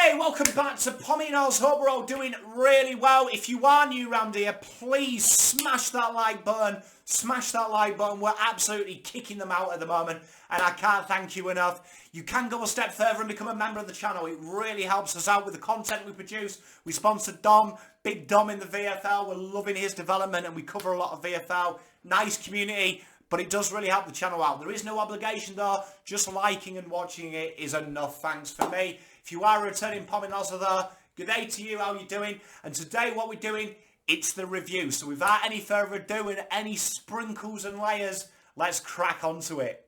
Hey, welcome back to Pommy Knowles. Hope we're all doing really well. If you are new around here, please smash that like button. Smash that like button. We're absolutely kicking them out at the moment, and I can't thank you enough. You can go a step further and become a member of the channel. It really helps us out with the content we produce. We sponsor Dom, Big Dom in the VFL. We're loving his development, and we cover a lot of VFL. Nice community, but it does really help the channel out. There is no obligation though. Just liking and watching it is enough. Thanks for me. If you are a returning Pommy Knowles though, good day to you. How are you doing? And today what we're doing, it's the review. So without any further ado and any sprinkles and layers, let's crack onto it.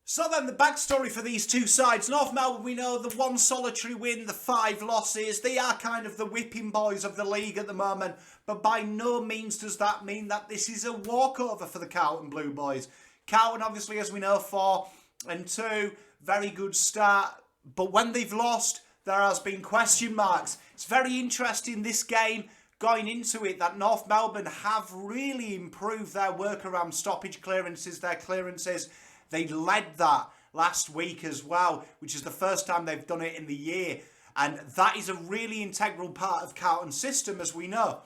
So then, the backstory for these two sides. North Melbourne, we know the one solitary win, the 5 losses. They are kind of the whipping boys of the league at the moment. But by no means does that mean that this is a walkover for the Carlton Blue Boys. Carlton, obviously, as we know, 4-2. Very good start. But when they've lost, there has been question marks. It's very interesting, this game, going into it, that North Melbourne have really improved their work around stoppage clearances, their clearances. They led that last week as well, which is the first time they've done it in the year. And that is a really integral part of Carlton's system, as we know.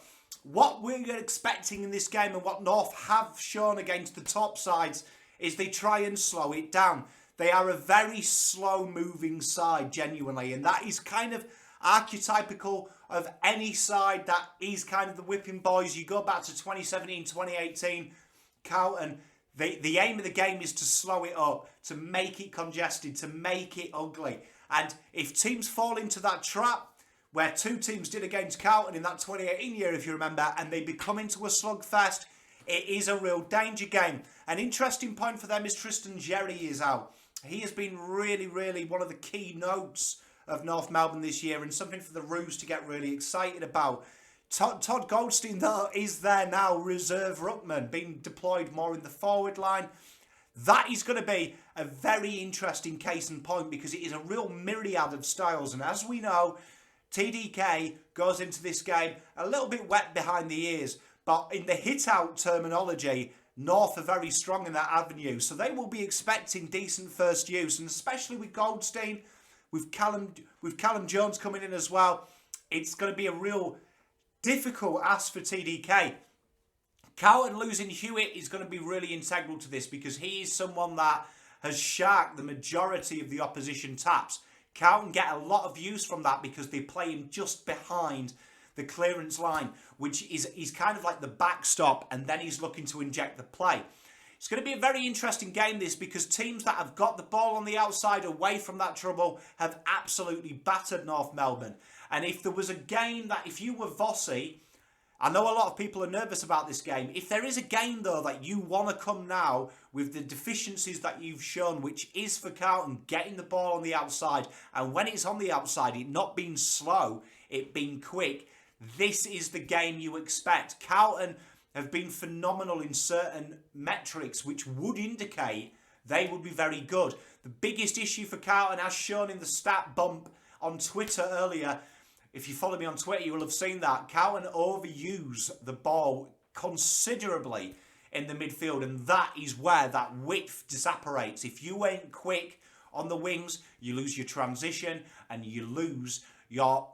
What we're expecting in this game and what North have shown against the top sides is they try and slow it down. They are a very slow-moving side, genuinely, and that is kind of archetypical of any side that is kind of the whipping boys. You go back to 2017, 2018, Carlton. The aim of the game is to slow it up, to make it congested, to make it ugly. And if teams fall into that trap, where 2 teams did against Carlton in that 2018 year, if you remember, and they become into a slugfest, it is a real danger game. An interesting point for them is Libbojrjr is out. He has been really, really one of the key notes of North Melbourne this year, and something for the Roos to get really excited about. Todd Goldstein, though, is there now, reserve ruckman, being deployed more in the forward line. That is going to be a very interesting case in point, because it is a real myriad of styles. And as we know, TDK goes into this game a little bit wet behind the ears. But in the hit-out terminology, North are very strong in that avenue. So they will be expecting decent first use. And especially with Goldstein, with Callum Jones coming in as well, it's going to be a real difficult ask for TDK. Carlton losing Hewitt is going to be really integral to this, because he is someone that has sharked the majority of the opposition taps. Carlton get a lot of use from that because they play him just behind the clearance line, which is kind of like the backstop, and then he's looking to inject the play. It's going to be a very interesting game, this, because teams that have got the ball on the outside away from that trouble have absolutely battered North Melbourne. And if there was a game that, if you were Vossi, I know a lot of people are nervous about this game. If there is a game, though, that you want to come now with the deficiencies that you've shown, which is for Carlton, getting the ball on the outside, and when it's on the outside, it not being slow, it being quick, this is the game you expect. Carlton have been phenomenal in certain metrics, which would indicate they would be very good. The biggest issue for Carlton, as shown in the stat bump on Twitter earlier, if you follow me on Twitter, you will have seen that Carlton overuse the ball considerably in the midfield, and that is where that width disapparates. If you ain't quick on the wings, you lose your transition, and you lose you're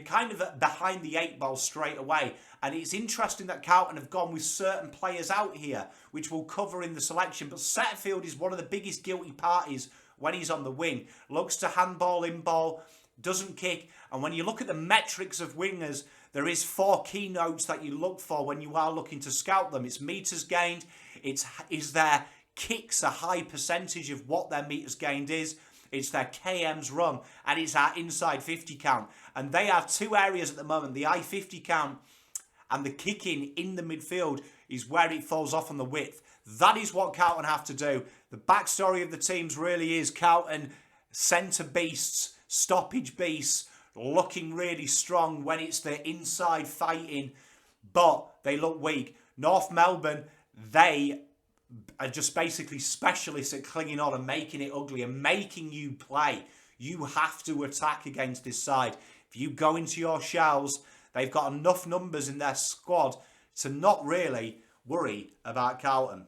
kind of behind the 8 ball straight away. And it's interesting that Carlton have gone with certain players out here, which we'll cover in the selection. But Setterfield is one of the biggest guilty parties when he's on the wing. Looks to handball, in ball, doesn't kick. And when you look at the metrics of wingers, there is 4 keynotes that you look for when you are looking to scout them. It's meters gained. Is their kicks a high percentage of what their meters gained is. It's their KMs run, and it's our inside 50 count. And they have 2 areas at the moment, the I-50 count and the kicking in the midfield is where it falls off on the width. That is what Carlton have to do. The backstory of the teams really is Carlton centre beasts, stoppage beasts, looking really strong when it's the inside fighting, but they look weak. North Melbourne, they are just basically specialists at clinging on and making it ugly and making you play. You have to attack against this side. If you go into your shells, they've got enough numbers in their squad to not really worry about Carlton.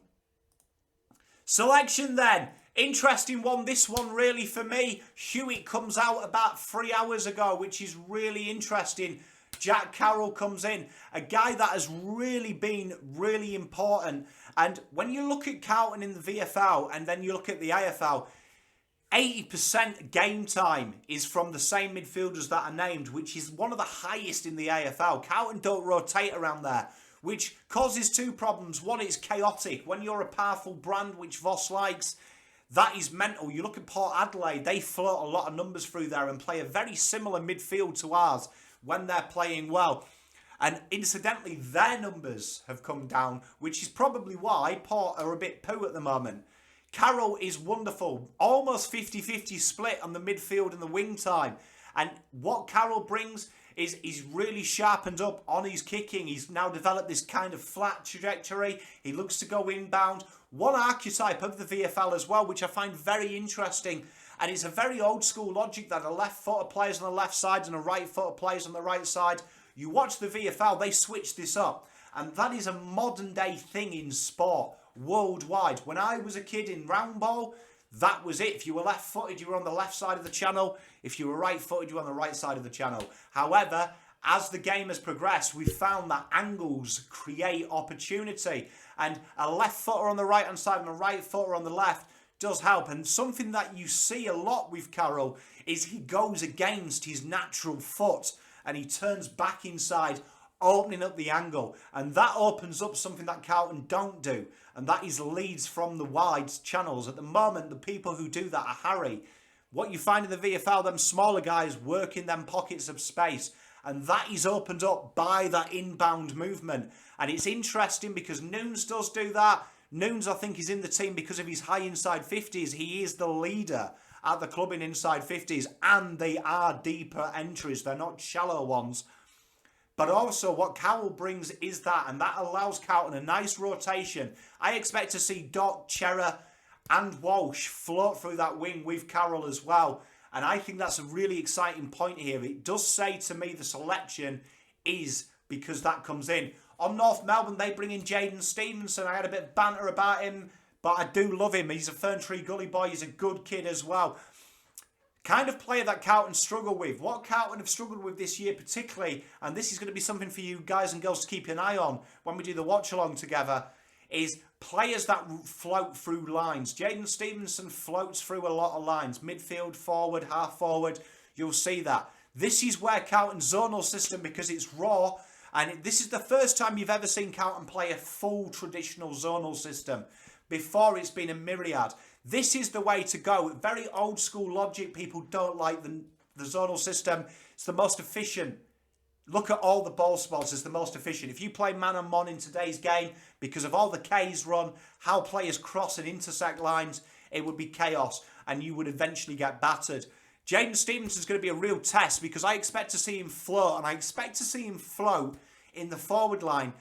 Selection then. Interesting one, this one really for me. Hewitt comes out about 3 hours ago, which is really interesting. Jack Carroll comes in, a guy that has really been really important. And when you look at Carlton in the VFL and then you look at the AFL, 80% game time is from the same midfielders that are named, which is one of the highest in the AFL. Carlton don't rotate around there, which causes two problems. One, it's chaotic. When you're a powerful brand, which Voss likes, that is mental. You look at Port Adelaide, they float a lot of numbers through there and play a very similar midfield to ours when they're playing well. And incidentally, their numbers have come down, which is probably why Port are a bit poo at the moment. Carroll is wonderful. Almost 50-50 split on the midfield and the wing time. And what Carroll brings is he's really sharpened up on his kicking. He's now developed this kind of flat trajectory. He looks to go inbound. One archetype of the VFL as well, which I find very interesting. And it's a very old school logic that a left-footed players on the left side and a right-footed players on the right side. You watch the VFL, they switch this up. And that is a modern day thing in sport worldwide. When I was a kid in round ball, that was it. If you were left-footed, you were on the left side of the channel. If you were right-footed, you were on the right side of the channel. However, as the game has progressed, we've found that angles create opportunity. And a left footer on the right-hand side and a right footer on the left does help. And something that you see a lot with Carroll is he goes against his natural foot and he turns back inside, opening up the angle. And that opens up something that Carlton don't do. And that is leads from the wide channels. At the moment, the people who do that are Harry. What you find in the VFL, them smaller guys work in them pockets of space. And that is opened up by that inbound movement. And it's interesting because Nunes does do that. Nunes, I think, is in the team because of his high inside 50s. He is the leader at the club in inside 50s. And they are deeper entries. They're not shallow ones. But also what Carroll brings is that. And that allows Carlton a nice rotation. I expect to see Doc, Chera and Walsh float through that wing with Carroll as well. And I think that's a really exciting point here. It does say to me the selection is because that comes in. On North Melbourne, they bring in Jaden Stevenson. I had a bit of banter about him, but I do love him. He's a Ferntree Gully boy. He's a good kid as well. Kind of player that Carlton struggle with. What Carlton have struggled with this year particularly, and this is going to be something for you guys and girls to keep an eye on when we do the watch-along together, is players that float through lines. Jaden Stevenson floats through a lot of lines. Midfield, forward, half forward. You'll see that. This is where Carlton's zonal system, because it's raw, and this is the first time you've ever seen Carlton play a full traditional zonal system. Before, it's been a myriad. This is the way to go. Very old school logic. People don't like the zonal system. It's the most efficient. Look at all the ball spots as the most efficient. If you play man-on-man in today's game, because of all the Ks run, how players cross and intersect lines, it would be chaos and you would eventually get battered. Jaden Stevenson's going to be a real test because I expect to see him float, and I expect to see him float in the forward line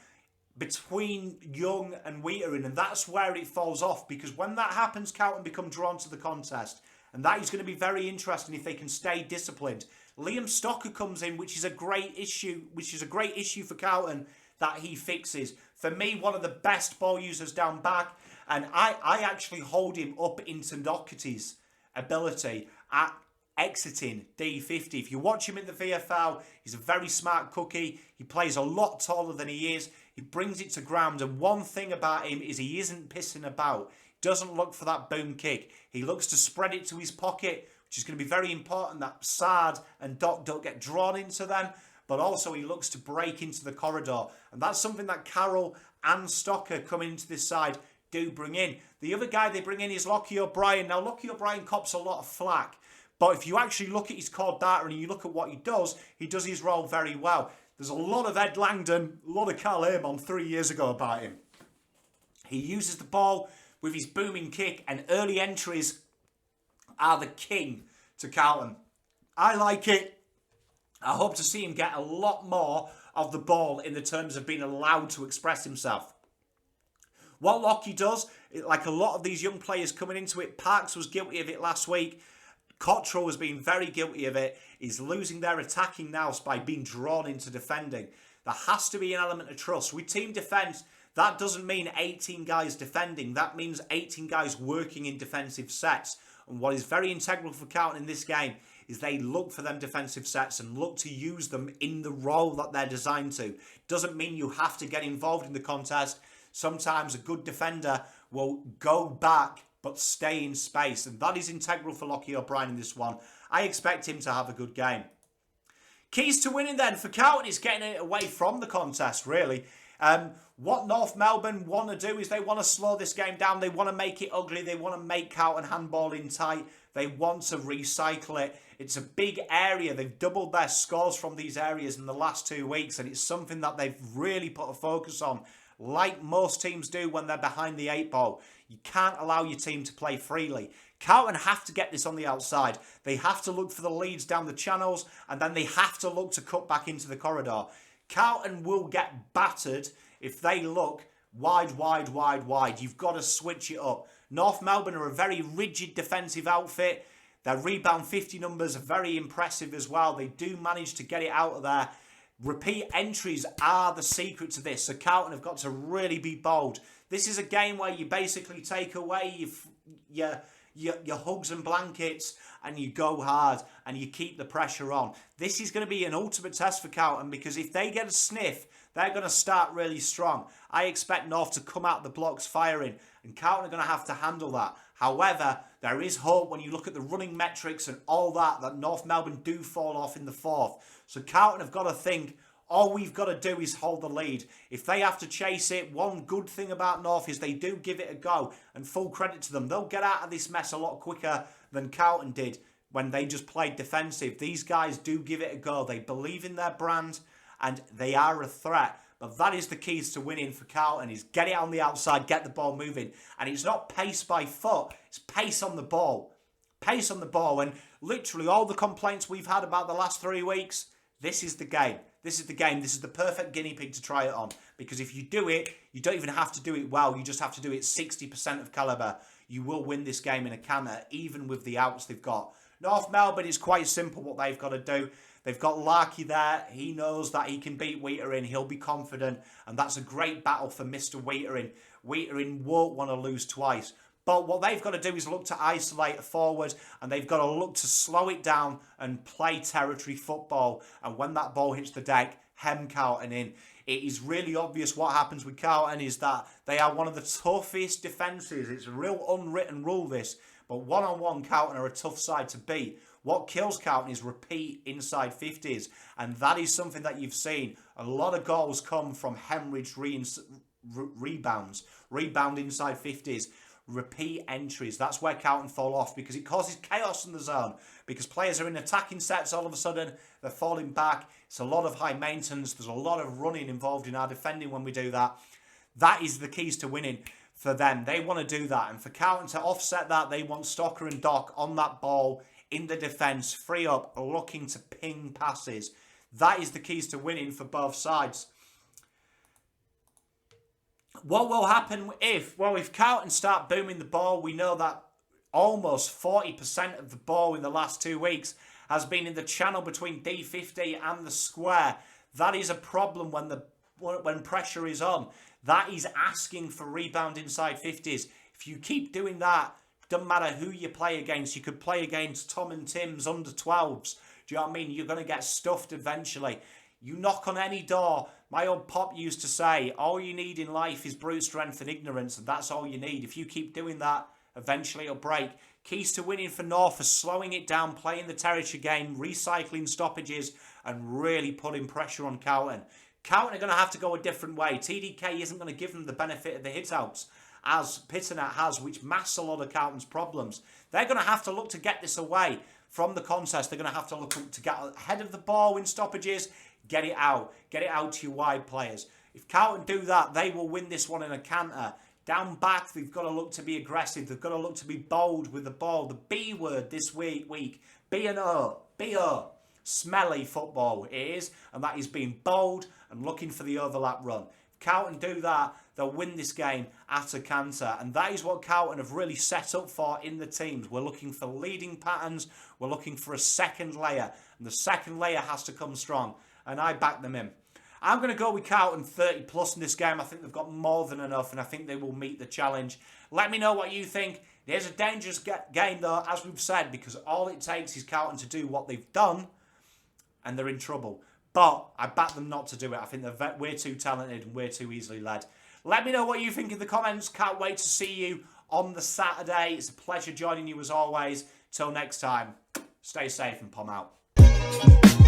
between Young and Whittaker, and that's where it falls off, because when that happens, Carlton become drawn to the contest, and that is going to be very interesting if they can stay disciplined. Liam Stocker comes in, which is a great issue for Carlton that he fixes. For me, one of the best ball users down back, and I actually hold him up into Doherty's ability at exiting D50. If you watch him in the VFL, he's a very smart cookie. He plays a lot taller than he is. He brings it to ground, and one thing about him is he isn't pissing about. Doesn't look for that boom kick. He looks to spread it to his pocket, which is going to be very important that Sard and Doc don't get drawn into them, but also he looks to break into the corridor. And that's something that Carroll and Stocker coming into this side do bring in. The other guy they bring in is Lockie O'Brien. Now, Lockie O'Brien cops a lot of flack, but if you actually look at his core data and you look at what he does his role very well. There's a lot of Ed Langdon, a lot of Carl Amon 3 years ago about him. He uses the ball with his booming kick, and early entries are the king to Carlton. I like it. I hope to see him get a lot more of the ball in the terms of being allowed to express himself. What Lockie does, like a lot of these young players coming into it, Parks was guilty of it last week. Cottrell has been very guilty of it. He's losing their attacking nous by being drawn into defending. There has to be an element of trust. With team defence, That doesn't mean 18 guys defending. That means 18 guys working in defensive sets. And what is very integral for Carlton in this game is they look for them defensive sets and look to use them in the role that they're designed to. Doesn't mean you have to get involved in the contest. Sometimes a good defender will go back but stay in space. And that is integral for Lockie O'Brien in this one. I expect him to have a good game. Keys to winning then for Carlton is getting it away from the contest, really. What North Melbourne want to do is they want to slow this game down. They want to make it ugly. They want to make Carlton handball in tight. They want to recycle it. It's a big area. They've doubled their scores from these areas in the last 2 weeks, and it's something that they've really put a focus on, like most teams do when they're behind the 8 ball. You can't allow your team to play freely. Carlton have to get this on the outside. They have to look for the leads down the channels, and then they have to look to cut back into the corridor. Carlton will get battered if they look wide. You've got to switch it up. North Melbourne are a very rigid defensive outfit. Their rebound 50 numbers are very impressive as well. They do manage to get it out of there. Repeat entries are the secret to this. So Carlton have got to really be bold. This is a game where you basically take away your hugs and blankets and you go hard and you keep the pressure on. This is going to be an ultimate test for Carlton, because if they get a sniff, they're going to start really strong. I expect North to come out the blocks firing, and Carlton are going to have to handle that. However, there is hope when you look at the running metrics and all that North Melbourne do fall off in the 4th. So Carlton have got to think, all we've got to do is hold the lead. If they have to chase it, one good thing about North is they do give it a go, and full credit to them. They'll get out of this mess a lot quicker than Carlton did when they just played defensive. These guys do give it a go. They believe in their brand, and they are a threat. But that is the keys to winning for Carlton, is get it on the outside, get the ball moving. And it's not pace by foot, it's pace on the ball. Pace on the ball. And literally all the complaints we've had about the last 3 weeks, this is the game. This is the game. This is the perfect guinea pig to try it on. Because if you do it, you don't even have to do it well. You just have to do it 60% of calibre. You will win this game in a canter, even with the outs they've got. North Melbourne is quite simple what they've got to do. They've got Larky there. He knows that he can beat Whittaker. He'll be confident. And that's a great battle for Mr. Whittaker. Whittaker won't want to lose twice. But what they've got to do is look to isolate forward, and they've got to look to slow it down and play territory football. And when that ball hits the deck, hem Carlton in. It is really obvious what happens with Carlton is that they are one of the toughest defences. It's a real unwritten rule, this. But one-on-one, Carlton are a tough side to beat. What kills Carlton is repeat inside 50s. And that is something that you've seen. A lot of goals come from hemorrhaged rebounds. Rebound inside 50s. Repeat entries. That's where Carlton fall off, because it causes chaos in the zone. Because players are in attacking sets all of a sudden. They're falling back. It's a lot of high maintenance. There's a lot of running involved in our defending when we do that. That is the keys to winning for them. They want to do that. And for Carlton to offset that, they want Stocker and Doc on that ball in the defence, free up, looking to ping passes. That is the keys to winning for both sides. What will happen if Carlton start booming the ball? We know that almost 40% of the ball in the last 2 weeks has been in the channel between D50 and the square. That is a problem when pressure is on. That is asking for rebound inside 50s. If you keep doing that, doesn't matter who you play against. You could play against Tom and Tim's under 12s. Do you know what I mean? You're going to get stuffed eventually. You knock on any door. My old pop used to say, all you need in life is brute strength and ignorance, and that's all you need. If you keep doing that, eventually it'll break. Keys to winning for North are slowing it down, playing the territory game, recycling stoppages, and really putting pressure on Carlton. Carlton are going to have to go a different way. TDK isn't going to give them the benefit of the hit-outs, as PeterV has, which masks a lot of Carlton's problems. They're going to have to look to get this away from the contest. They're going to have to look to get ahead of the ball in stoppages, get it out to your wide players. If Carlton do that, they will win this one in a canter. Down back, they've got to look to be aggressive. They've got to look to be bold with the ball. The B word this week, B and O, B-O. Smelly football it is, and that is being bold and looking for the overlap run. If Carlton do that, they'll win this game at a canter, and that is what Carlton have really set up for in the teams. We're looking for leading patterns. We're looking for a second layer, and the second layer has to come strong, and I back them in. I'm going to go with Carlton 30 plus in this game. I think they've got more than enough, and I think they will meet the challenge. Let me know what you think. There's a dangerous game, though, as we've said, because all it takes is Carlton to do what they've done, and they're in trouble. But I back them not to do it. I think they're way too talented and way too easily led. Let me know what you think in the comments. Can't wait to see you on the Saturday. It's a pleasure joining you as always. Till next time, stay safe and Pom out.